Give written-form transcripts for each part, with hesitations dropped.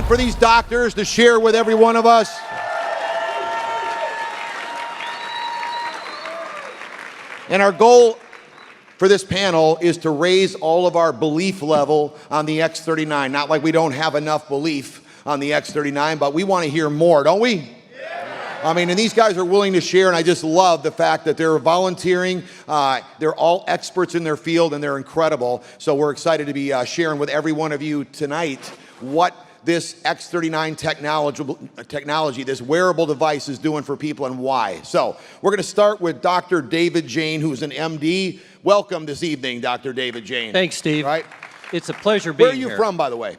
hand for these doctors to share with every one of us. And our goal for this panel is to raise all of our belief level on the X39. Not like we don't have enough belief on the X39, but we want to hear more, don't we? I mean, and these guys are willing to share, and I just love the fact that they're volunteering. They're all experts in their field, and they're incredible. So we're excited to be sharing with every one of you tonight what this X39 technology, this wearable device is doing for people and why. So we're going to start with Dr. David Jane, who's an MD. Welcome this evening, Dr. David Jane. Thanks, Steve. Right? It's a pleasure being Where here. are you from, by the way?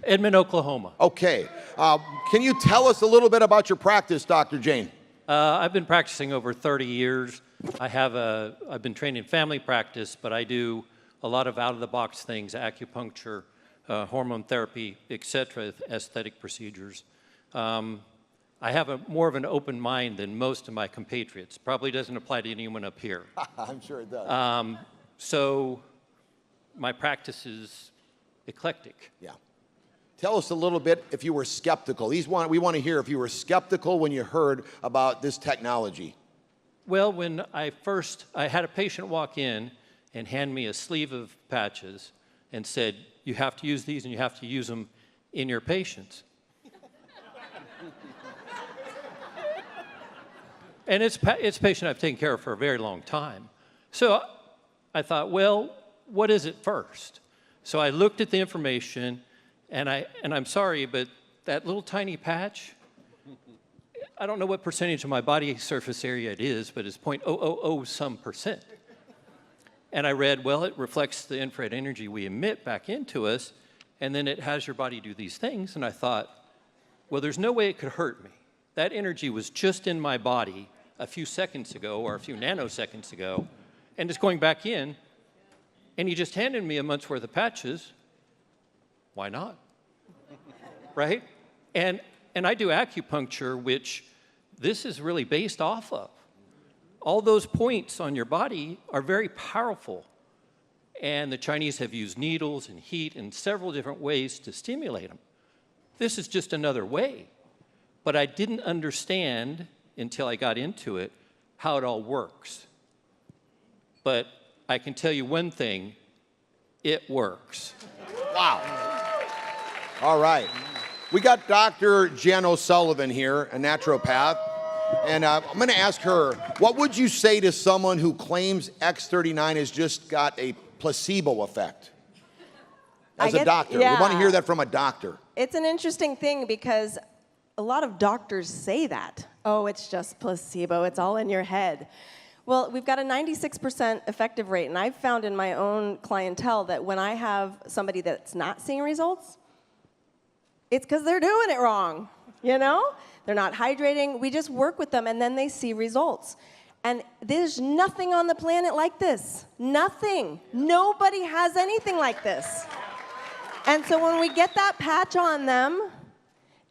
Edmond, Oklahoma. Okay. Can you tell us a little bit about your practice, Dr. Jane? I've been practicing over 30 years. I've been trained in family practice, but I do a lot of out-of-the-box things, acupuncture, hormone therapy, etc., aesthetic procedures. I have more of an open mind than most of my compatriots. Probably doesn't apply to anyone up here. I'm sure it does. So my practice is eclectic. Yeah. Tell us a little bit if you were skeptical. We want to hear if you were skeptical when you heard about this technology. Well, when I had a patient walk in and hand me a sleeve of patches and said, you have to use these and you have to use them in your patients. And it's a patient I've taken care of for a very long time. So I thought, well, what is it first? So I looked at the information, and I'm sorry, but that little tiny patch, I don't know what percentage of my body surface area it is, but it's 0.000 some percent. And I read, well, it reflects the infrared energy we emit back into us, and then it has your body do these things. And I thought, well, there's no way it could hurt me. That energy was just in my body a few seconds ago or a few nanoseconds ago, and it's going back in, and you just handed me a month's worth of patches. Why not? Right? And I do acupuncture, which this is really based off of. All those points on your body are very powerful. And the Chinese have used needles and heat and several different ways to stimulate them. This is just another way. But I didn't understand until I got into it how it all works. But I can tell you one thing, it works. Wow. All right. We got Dr. Jen O'Sullivan here, a naturopath. And I'm going to ask her, what would you say to someone who claims X39 has just got a placebo effect? As a doctor. Yeah. We want to hear that from a doctor. It's an interesting thing because a lot of doctors say that. Oh, it's just placebo. It's all in your head. Well, we've got a 96% effective rate, and I've found in my own clientele that when I have somebody that's not seeing results, it's because they're doing it wrong, you know? They're not hydrating. We just work with them, and then they see results. And there's nothing on the planet like this. Nothing. Nobody has anything like this. And so when we get that patch on them,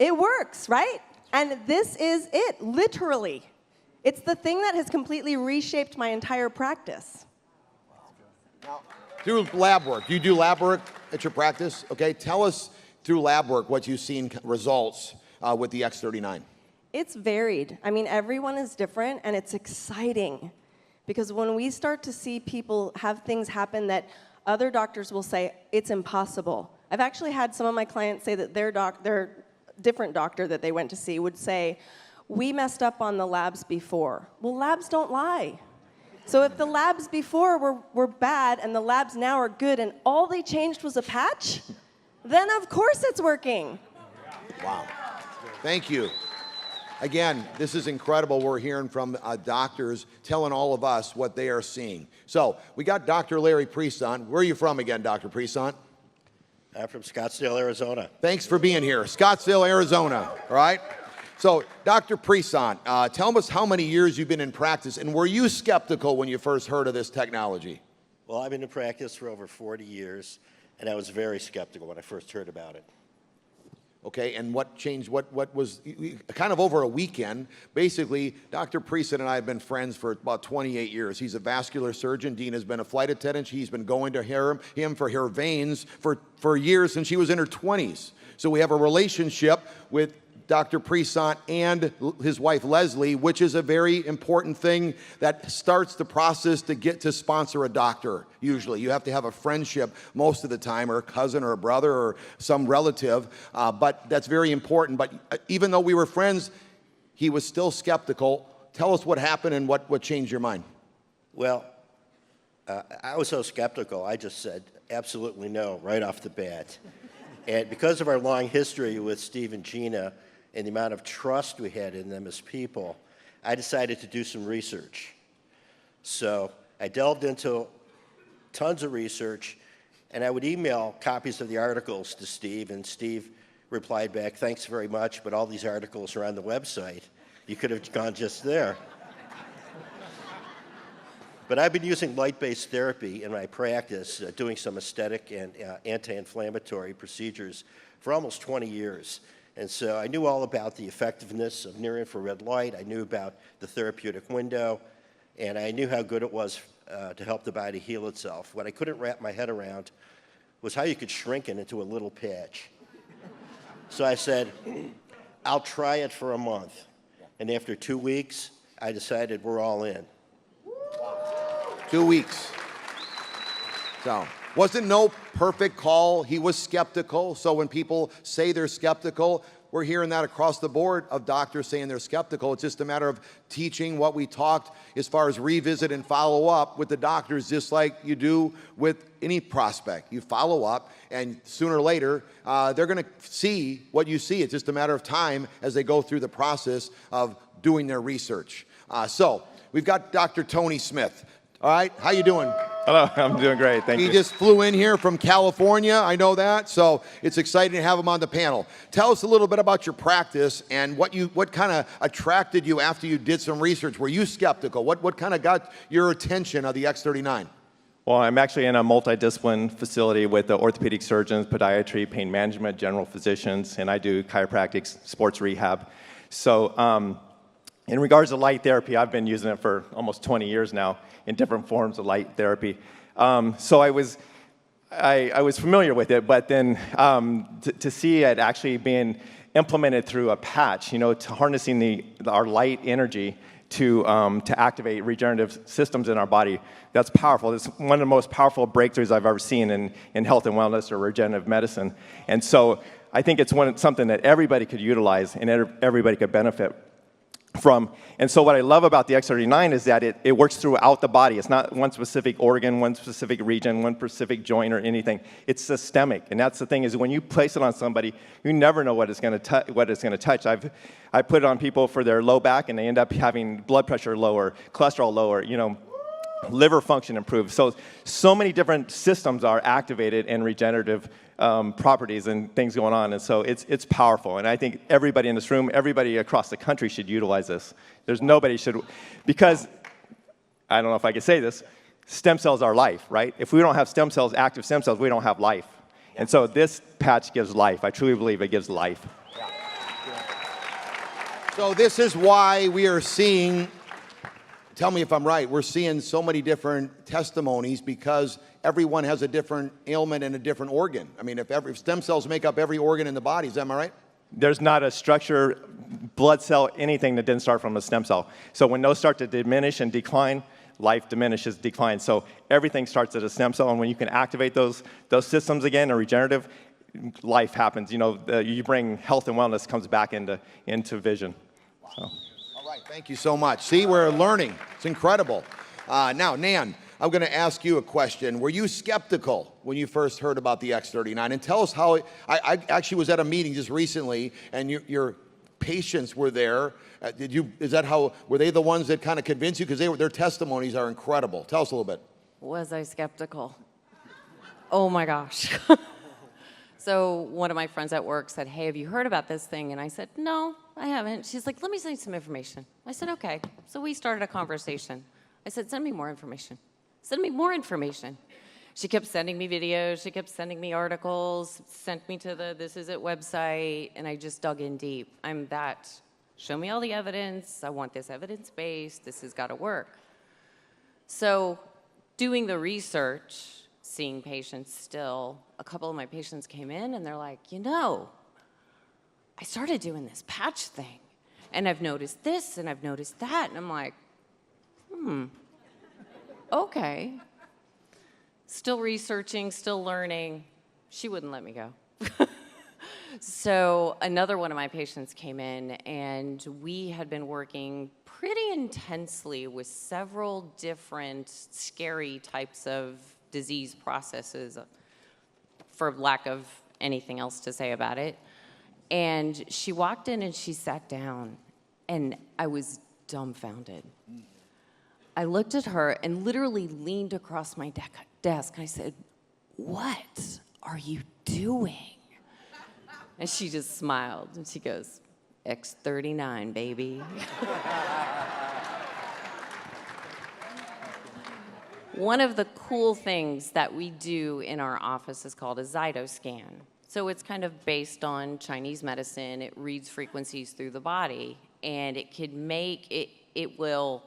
it works, right? And this is it, literally. It's the thing that has completely reshaped my entire practice. Now, through lab work, you do lab work at your practice, okay? Tell us through lab work what you've seen results with the X39. It's varied. I mean, everyone is different, and it's exciting. Because when we start to see people have things happen that other doctors will say, it's impossible. I've actually had some of my clients say that their different doctor that they went to see would say, we messed up on the labs before. Well, labs don't lie. So if the labs before were bad and the labs now are good and all they changed was a patch, then of course it's working. Wow. Thank you. Again, this is incredible. We're hearing from doctors telling all of us what they are seeing. So we got Dr. Larry Priesant. Where are you from again, Dr. Priesant? I'm from Scottsdale, Arizona. Thanks for being here. Scottsdale, Arizona, all right? So, Dr. Priesant, tell us how many years you've been in practice, and were you skeptical when you first heard of this technology? Well, I've been in practice for over 40 years, and I was very skeptical when I first heard about it. Okay, and what changed, what was, kind of over a weekend, basically, Dr. Priesant and I have been friends for about 28 years. He's a vascular surgeon. Dean has been a flight attendant. He's been going to him for her veins for years since she was in her 20s. So we have a relationship with Dr. Presant and his wife Leslie, which is a very important thing that starts the process to get to sponsor a doctor. Usually you have to have a friendship most of the time, or a cousin or a brother or some relative, but that's very important. But even though we were friends, he was still skeptical. Tell us what happened and what changed your mind. Well, I was so skeptical, I just said absolutely no right off the bat. And because of our long history with Steve and Gina and the amount of trust we had in them as people, I decided to do some research. So I delved into tons of research, and I would email copies of the articles to Steve, and Steve replied back, "Thanks very much, but all these articles are on the website. You could have gone just there." But I've been using light-based therapy in my practice, doing some aesthetic and anti-inflammatory procedures for almost 20 years. And so I knew all about the effectiveness of near-infrared light. I knew about the therapeutic window, and I knew how good it was to help the body heal itself. What I couldn't wrap my head around was how you could shrink it into a little patch. So I said, I'll try it for a month. And after 2 weeks, I decided we're all in. 2 weeks. So, wasn't no perfect call. He was skeptical. So when people say they're skeptical, we're hearing that across the board of doctors saying they're skeptical. It's just a matter of teaching what we talked as far as revisit and follow up with the doctors, just like you do with any prospect. You follow up, and sooner or later, they're going to see what you see. It's just a matter of time as they go through the process of doing their research. So we've got Dr. Tony Smith. All right, how you doing? Hello, I'm doing great, thank you. He just flew in here from California, I know that, so it's exciting to have him on the panel. Tell us a little bit about your practice and what kind of attracted you after you did some research. Were you skeptical? What kind of got your attention of the X39? Well, I'm actually in a multidiscipline facility with the orthopedic surgeons, podiatry, pain management, general physicians, and I do chiropractic, sports rehab. So in regards to light therapy, I've been using it for almost 20 years now in different forms of light therapy. So I was familiar with it, but then to see it actually being implemented through a patch, to harnessing our light energy to activate regenerative systems in our body, that's powerful. It's one of the most powerful breakthroughs I've ever seen in health and wellness or regenerative medicine. And so I think it's something that everybody could utilize and everybody could benefit from. And so what I love about the X39 is that it works throughout the body. It's not one specific organ, one specific region, one specific joint or anything. It's systemic. And that's the thing, is when you place it on somebody, you never know what it's going to touch. I put it on people for their low back, and they end up having blood pressure lower, cholesterol lower, liver function improved. So many different systems are activated and regenerative properties and things going on, and so it's powerful. And I think everybody in this room, everybody across the country should utilize this. There's nobody should, because I don't know if I can say this, stem cells are life, right? If we don't have stem cells, active stem cells, we don't have life. And so this patch gives life. I truly believe it gives life. So this is why we are seeing, tell me if I'm right, we're seeing so many different testimonies, because everyone has a different ailment and a different organ. I mean, if stem cells make up every organ in the body, is that right? There's not a structure, blood cell, anything that didn't start from a stem cell. So when those start to diminish and decline, life diminishes, declines. So everything starts at a stem cell, and when you can activate those systems again, or regenerative, life happens. You bring health and wellness comes back into vision. So. All right, thank you so much. See, we're learning. It's incredible. Now, Nan, I'm going to ask you a question. Were you skeptical when you first heard about the X39? And tell us how I actually was at a meeting just recently, and your patients were there. Were they the ones that kind of convinced you? Because their testimonies are incredible. Tell us a little bit. Was I skeptical? Oh my gosh. So one of my friends at work said, "Hey, have you heard about this thing?" And I said, "No, I haven't." She's like, "Let me send you some information." I said, "Okay." So we started a conversation. I said, "Send me more information. Send me more information." She kept sending me videos. She kept sending me articles, sent me to the This Is It website, and I just dug in deep. I'm that, show me all the evidence. I want this evidence-based. This has got to work. So doing the research, seeing patients still, a couple of my patients came in and they're like, I started doing this patch thing. And I've noticed this, and I've noticed that. And I'm like, okay. Still researching, still learning. She wouldn't let me go. So another one of my patients came in, and we had been working pretty intensely with several different scary types of disease processes, for lack of anything else to say about it. And she walked in and she sat down, and I was dumbfounded. I looked at her and literally leaned across my desk. I said, "What are you doing?" And she just smiled, and she goes, "X39, baby." One of the cool things that we do in our office is called a zytoscan. So it's kind of based on Chinese medicine. It reads frequencies through the body, and it can make it will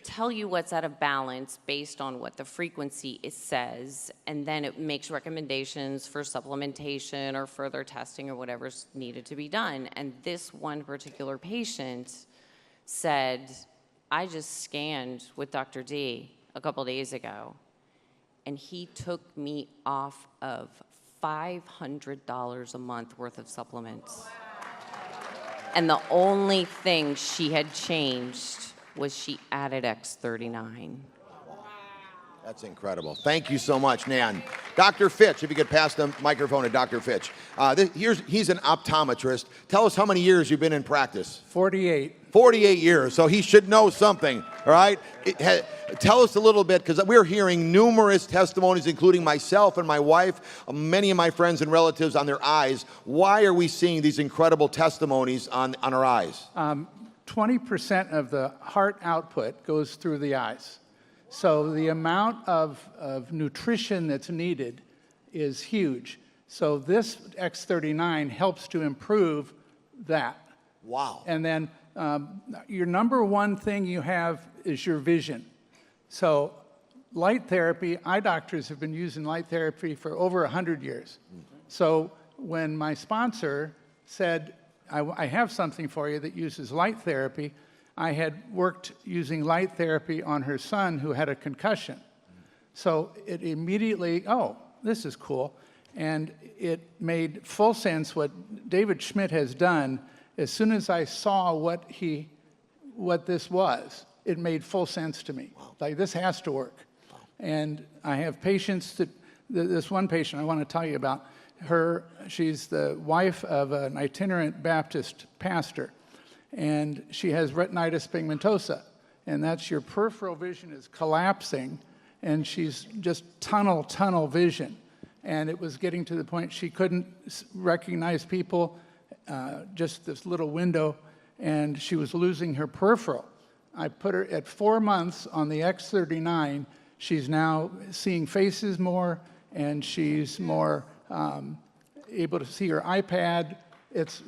tell you what's out of balance based on what the frequency it says, and then it makes recommendations for supplementation or further testing or whatever's needed to be done. And this one particular patient said, "I just scanned with Dr. D a couple days ago, and he took me off of $500 a month worth of supplements." And the only thing she had changed was she added X39. That's incredible. Thank you so much, Nan. Dr. Fitch, if you could pass the microphone to Dr. Fitch. He's an optometrist. Tell us how many years you've been in practice. 48. 48 years, so he should know something, all right? Tell us a little bit, because we're hearing numerous testimonies, including myself and my wife, many of my friends and relatives on their eyes. Why are we seeing these incredible testimonies on our eyes? 20% of the heart output goes through the eyes. So the amount of nutrition that's needed is huge. So this X39 helps to improve that. Wow. And then your number one thing you have is your vision. So light therapy, eye doctors have been using light therapy for over 100 years. So when my sponsor said, I have something for you that uses light therapy, I had worked using light therapy on her son who had a concussion. So it immediately, oh, this is cool. And it made full sense what David Schmidt has done. As soon as I saw what this was, it made full sense to me. Wow. Like, this has to work. Wow. And I have patients this one patient I want to tell you about, she's the wife of an itinerant Baptist pastor, and she has retinitis pigmentosa, and that's your peripheral vision is collapsing, and she's just tunnel vision. And it was getting to the point she couldn't recognize people, just this little window, and she was losing her peripheral. I put her at 4 months on the X39. She's now seeing faces more, and she's more able to see her iPad.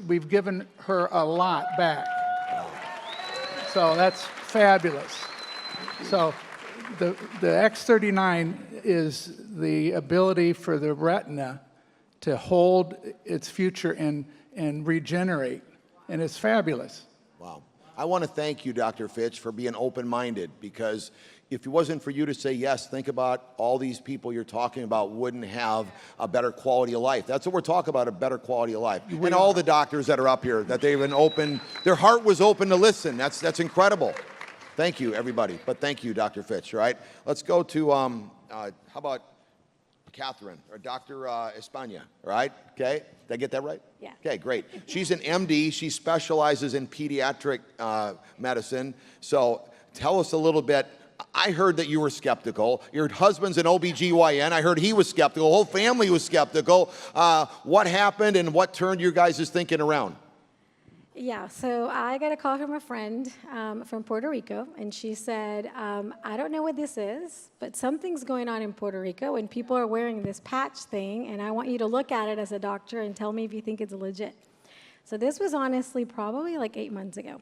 We've given her a lot back. So that's fabulous. So the X39 is the ability for the retina to hold its future and regenerate, and it's fabulous. Wow. I want to thank you, Dr. Fitch, for being open-minded, because if it wasn't for you to say yes, think about all these people you're talking about wouldn't have a better quality of life. That's what we're talking about, a better quality of life. And all the doctors that are up here, that they've been open, their heart was open to listen. That's incredible. Thank you, everybody. But thank you, Dr. Fitch, all right? Let's go to, how about Catherine, or Dr. España, all right? Okay, did I get that right? Yeah. Okay, great. She's an MD. She specializes in pediatric medicine. So tell us a little bit. I heard that you were skeptical. Your husband's an OBGYN. I heard he was skeptical. The whole family was skeptical. What happened and what turned your guys' thinking around? Yeah, so I got a call from a friend from Puerto Rico, and she said, I don't know what this is, but something's going on in Puerto Rico, and people are wearing this patch thing, and I want you to look at it as a doctor and tell me if you think it's legit. So this was honestly probably like 8 months ago.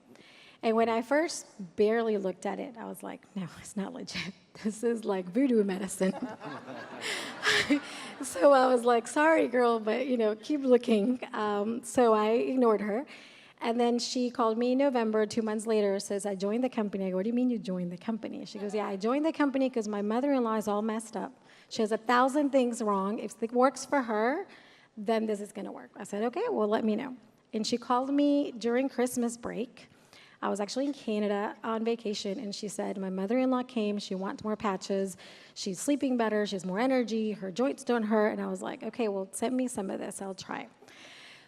And when I first barely looked at it, I was like, no, it's not legit. This is like voodoo medicine. So I was like, sorry, girl, but keep looking. So I ignored her. And then she called me in November, 2 months later, says, I joined the company. I go, what do you mean you joined the company? She goes, yeah, I joined the company because my mother-in-law is all messed up. She has 1,000 things wrong. If it works for her, then this is going to work. I said, okay, well, let me know. And she called me during Christmas break. I was actually in Canada on vacation, and she said, my mother-in-law came, she wants more patches, she's sleeping better, she has more energy, her joints don't hurt, and I was like, okay, well, send me some of this, I'll try.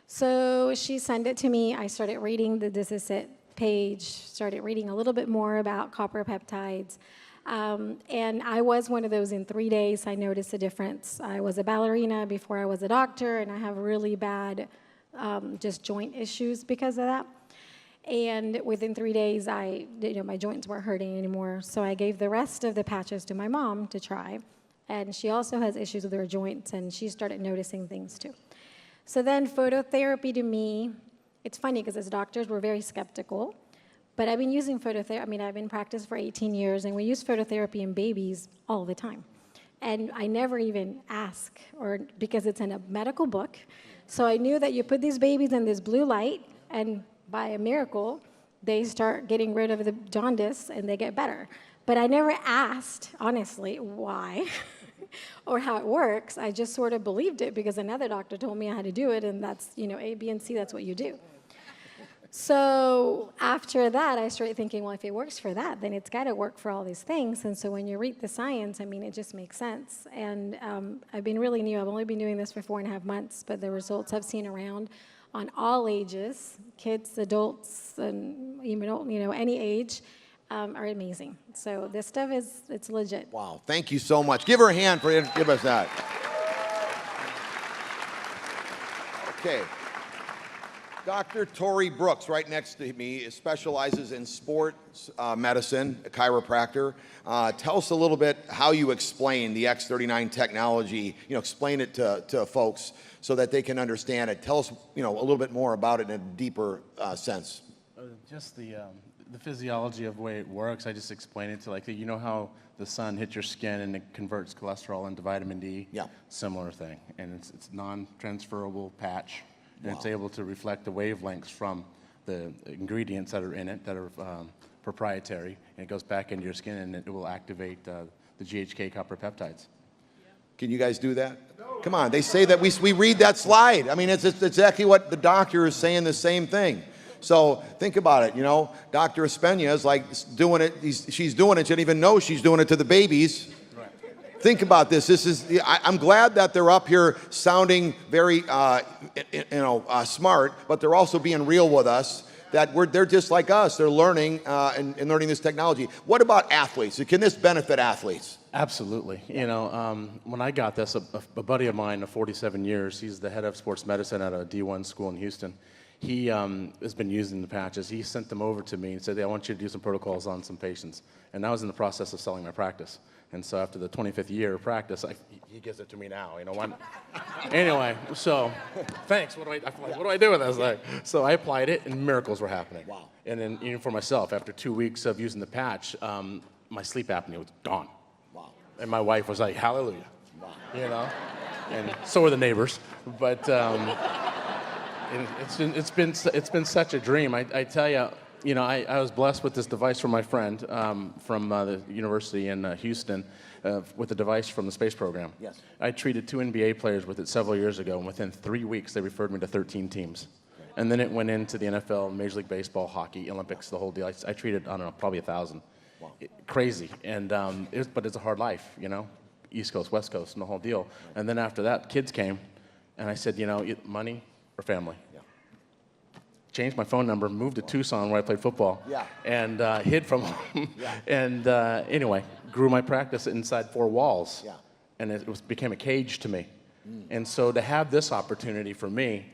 So she sent it to me, I started reading the This Is It page, started reading a little bit more about copper peptides, and I was one of those in 3 days, I noticed a difference. I was a ballerina before I was a doctor, and I have really bad just joint issues because of that. And within 3 days, my joints weren't hurting anymore. So I gave the rest of the patches to my mom to try. And she also has issues with her joints, and she started noticing things too. So then phototherapy to me, it's funny because as doctors, we're very skeptical. But I've been using phototherapy, I've been in practice for 18 years, and we use phototherapy in babies all the time. And I never even ask, because it's in a medical book. So I knew that you put these babies in this blue light, and by a miracle, they start getting rid of the jaundice and they get better. But I never asked, honestly, why or how it works. I just sort of believed it because another doctor told me how to do it, and that's, A, B, and C, that's what you do. So after that, I started thinking, well, if it works for that, then it's got to work for all these things. And so when you read the science, it just makes sense. And I've been really new. I've only been doing this for 4.5 months, but the results I've seen around on all ages, kids, adults, and even any age, are amazing. So this stuff it's legit. Wow, thank you so much. Give her a hand for give us that. Okay. Dr. Tori Brooks, right next to me, specializes in sports medicine, a chiropractor. Tell us a little bit how you explain the X39 technology. Explain it to folks so that they can understand it. Tell us, a little bit more about it in a deeper sense. Just the physiology of the way it works. I just explain it to how the sun hits your skin and it converts cholesterol into vitamin D. Yeah. Similar thing, and it's non-transferable patch. And it's able to reflect the wavelengths from the ingredients that are in it that are proprietary, and it goes back into your skin and it will activate the GHK copper peptides. Can you guys do that? Come on, they say that we read that slide. It's exactly what the doctor is saying, the same thing. So think about it, Dr. Espena is like doing it, she's doing it, she didn't even know she's doing it to the babies. Think about this. I'm glad that they're up here sounding very, smart, but they're also being real with us. They're just like us. They're learning and learning this technology. What about athletes? Can this benefit athletes? Absolutely. When I got this, a buddy of mine of 47 years, he's the head of sports medicine at a D1 school in Houston. He has been using the patches. He sent them over to me and said, hey, I want you to do some protocols on some patients. And I was in the process of selling my practice. And so after the 25th year of practice, he gives it to me now. Anyway, so thanks. What do I do with this? So I applied it, and miracles were happening. Wow. And then even for myself, after 2 weeks of using the patch, my sleep apnea was gone. Wow. And my wife was like, hallelujah. Wow. And so were the neighbors. But it's been such a dream. I tell you. I was blessed with this device from my friend from the university in Houston with a device from the space program. Yes. I treated 2 NBA players with it several years ago, and within 3 weeks, they referred me to 13 teams. And then it went into the NFL, Major League Baseball, hockey, Olympics, the whole deal. I treated, probably 1,000. Wow. Crazy. And but it's a hard life, East Coast, West Coast, and the whole deal. Right. And then after that, kids came, and I said, money or family? Changed my phone number, moved to Tucson where I played football, and hid from home. And anyway, grew my practice inside 4 walls, and it became a cage to me. And so to have this opportunity for me,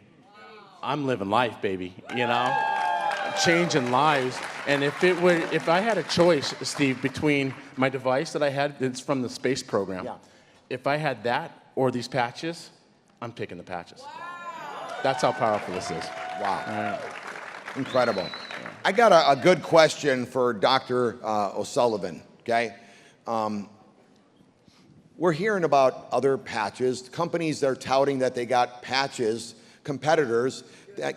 I'm living life, baby, changing lives. And if I had a choice, Steve, between my device that I had, it's from the space program, if I had that or these patches, I'm picking the patches. That's how powerful this is. Wow. Incredible. I got a good question for Dr. O'Sullivan, okay? We're hearing about other patches, companies that are touting that they got patches, competitors.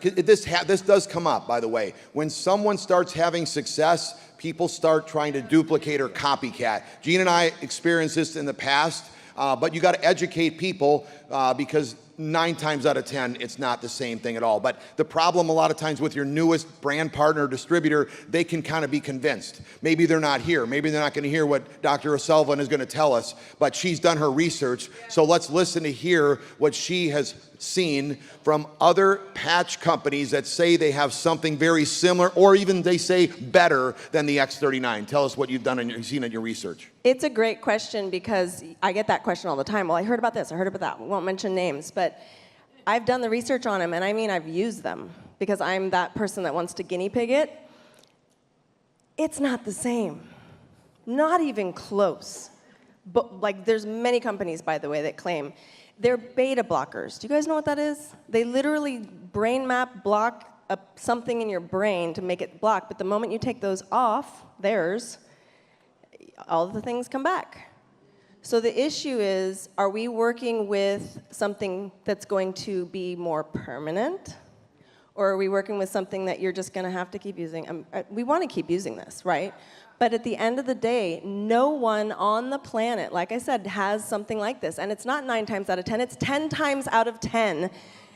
This does come up, by the way. When someone starts having success, people start trying to duplicate or copycat. Gene and I experienced this in the past, but you got to educate people because 9 times out of 10, it's not the same thing at all. But the problem a lot of times with your newest brand partner or distributor, they can kind of be convinced. Maybe they're not here. Maybe they're not going to hear what Dr. O'Sullivan is going to tell us, but she's done her research. So let's listen to hear what she has seen from other patch companies that say they have something very similar, or even they say better than the X39. Tell us what you've done and you've seen in your research. It's a great question because I get that question all the time. Well, I heard about this, I heard about that. We won't mention names, but I've done the research on them, and I mean I've used them because I'm that person that wants to guinea pig it. It's not the same. Not even close. But like, there's many companies, by the way, that claim they're beta blockers. Do you guys know what that is? They literally brain map block something in your brain to make it block, but the moment you take those off, theirs, all of the things come back. So the issue is, are we working with something that's going to be more permanent? Or are we working with something that you're just going to have to keep using? We want to keep using this, right? But at the end of the day, no one on the planet, like I said, has something like this. And it's not 9 times out of 10, it's 10 times out of 10.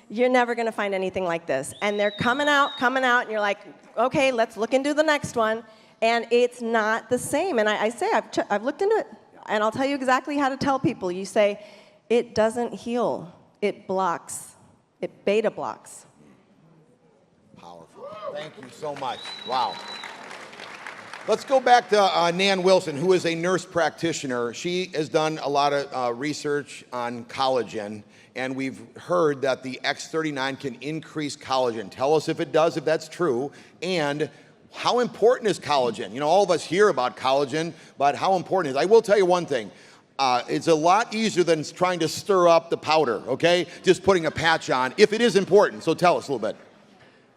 You're never going to find anything like this. And they're coming out, and you're like, okay, let's look into the next one. And it's not the same. And I say, I've looked into it. And I'll tell you exactly how to tell people. You say, it doesn't heal. It blocks. It beta blocks. Powerful. Thank you so much. Wow. Let's go back to Nan Wilson, who is a nurse practitioner. She has done a lot of research on collagen, and we've heard that the X39 can increase collagen. Tell us if it does, if that's true, and how important is collagen? You know, all of us hear about collagen, but how important is it? I will tell you one thing. It's a lot easier than trying to stir up the powder, okay? Just putting a patch on, if it is important. So tell us a little bit.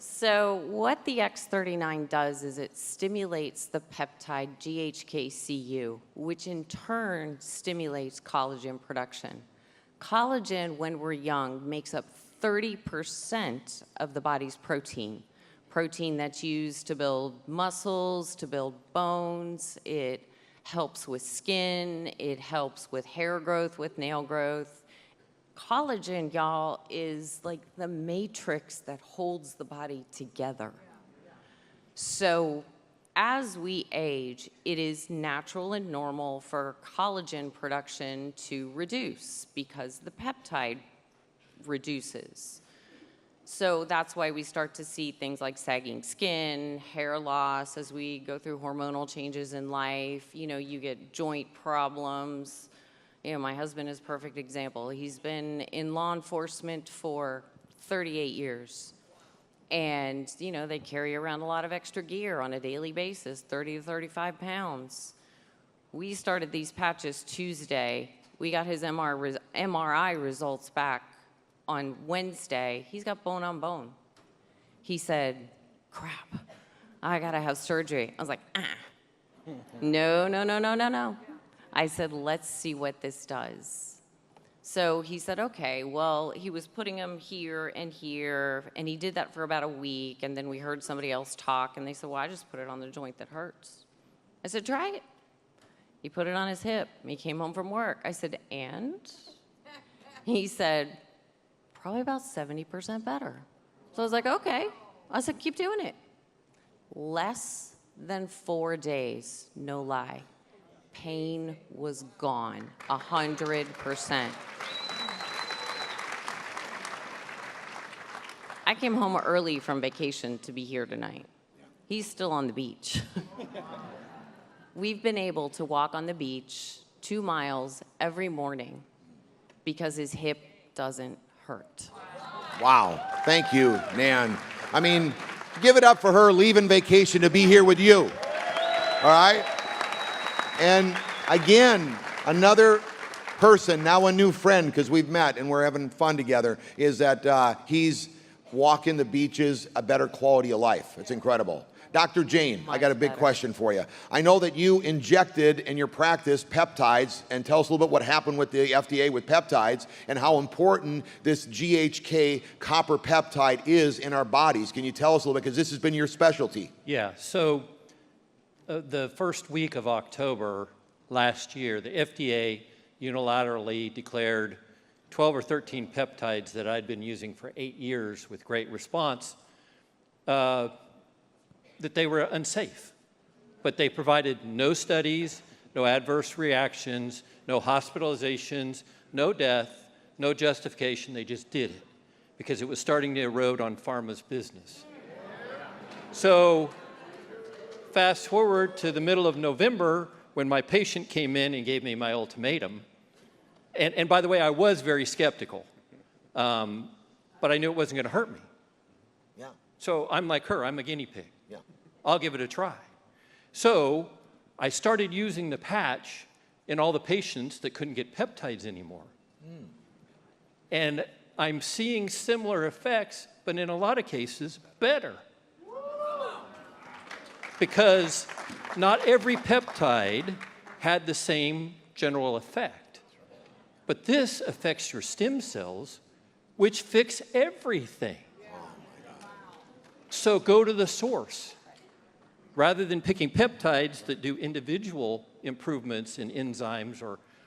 So what the X39 does is it stimulates the peptide GHK-Cu, which in turn stimulates collagen production. Collagen, when we're young, makes up 30% of the body's protein. Protein that's used to build muscles, to build bones. It helps with skin. It helps with hair growth, with nail growth. Collagen, y'all, is like the matrix that holds the body together. So as we age, it is natural and normal for collagen production to reduce because the peptide reduces. So that's why we start to see things like sagging skin, hair loss as we go through hormonal changes in life. You know, you get joint problems. You know, my husband is a perfect example. He's been in law enforcement for 38 years. And, you know, they carry around a lot of extra gear on a daily basis, 30 to 35 pounds. We started these patches Tuesday. We got his MRI results back on Wednesday. He's got bone on bone. He said, crap, I gotta have surgery. I was like, no. I said, let's see what this does. So he said, okay, well, he was putting them here, and he did that for about a week, and then we heard somebody else talk, and they said, well, I just put it on the joint that hurts. I said, try it. He put it on his hip. He came home from work. I said, and? He said, probably about 70% better. So I was like, okay. I said, keep doing it. Less than 4 days, no lie. Pain was gone, 100%. I came home early from vacation to be here tonight. He's still on the beach. We've been able to walk on the beach 2 miles every morning because his hip doesn't hurt. Wow. Thank you, Nan. I mean, give it up for her leaving vacation to be here with you. All right? And again, another person, now a new friend, because we've met and we're having fun together, is that he's walking the beaches, a better quality of life. It's incredible. Dr. Jane, I got a big better. question for you. I know that you injected in your practice peptides, and tell us a little bit what happened with the FDA with peptides and how important this GHK copper peptide is in our bodies. Can you tell us a little bit, because this has been your specialty? Yeah, so the first week of October last year, the FDA unilaterally declared 12 or 13 peptides that I'd been using for 8 years with great response, that they were unsafe. But they provided no studies, no adverse reactions, no hospitalizations, no death, no justification. They just did it because it was starting to erode on pharma's business. So fast forward to the middle of November when my patient came in and gave me my ultimatum. And by the way, I was very skeptical, but I knew it wasn't going to hurt me. Yeah. So I'm like her, I'm a guinea pig. Yeah. I'll give it a try. So I started using the patch in all the patients that couldn't get peptides anymore. And I'm seeing similar effects, but in a lot of cases, better. Because not every peptide had the same general effect. But this affects your stem cells, which fix everything. So go to the source. Rather than picking peptides that do individual improvements in enzymes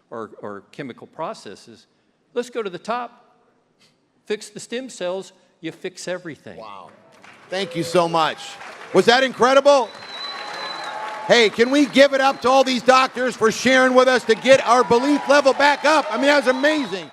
or chemical processes, let's go to the top, fix the stem cells, you fix everything. Wow. Thank you so much. Was that incredible? Hey, can we give it up to all these doctors for sharing with us to get our belief level back up? I mean, that was amazing.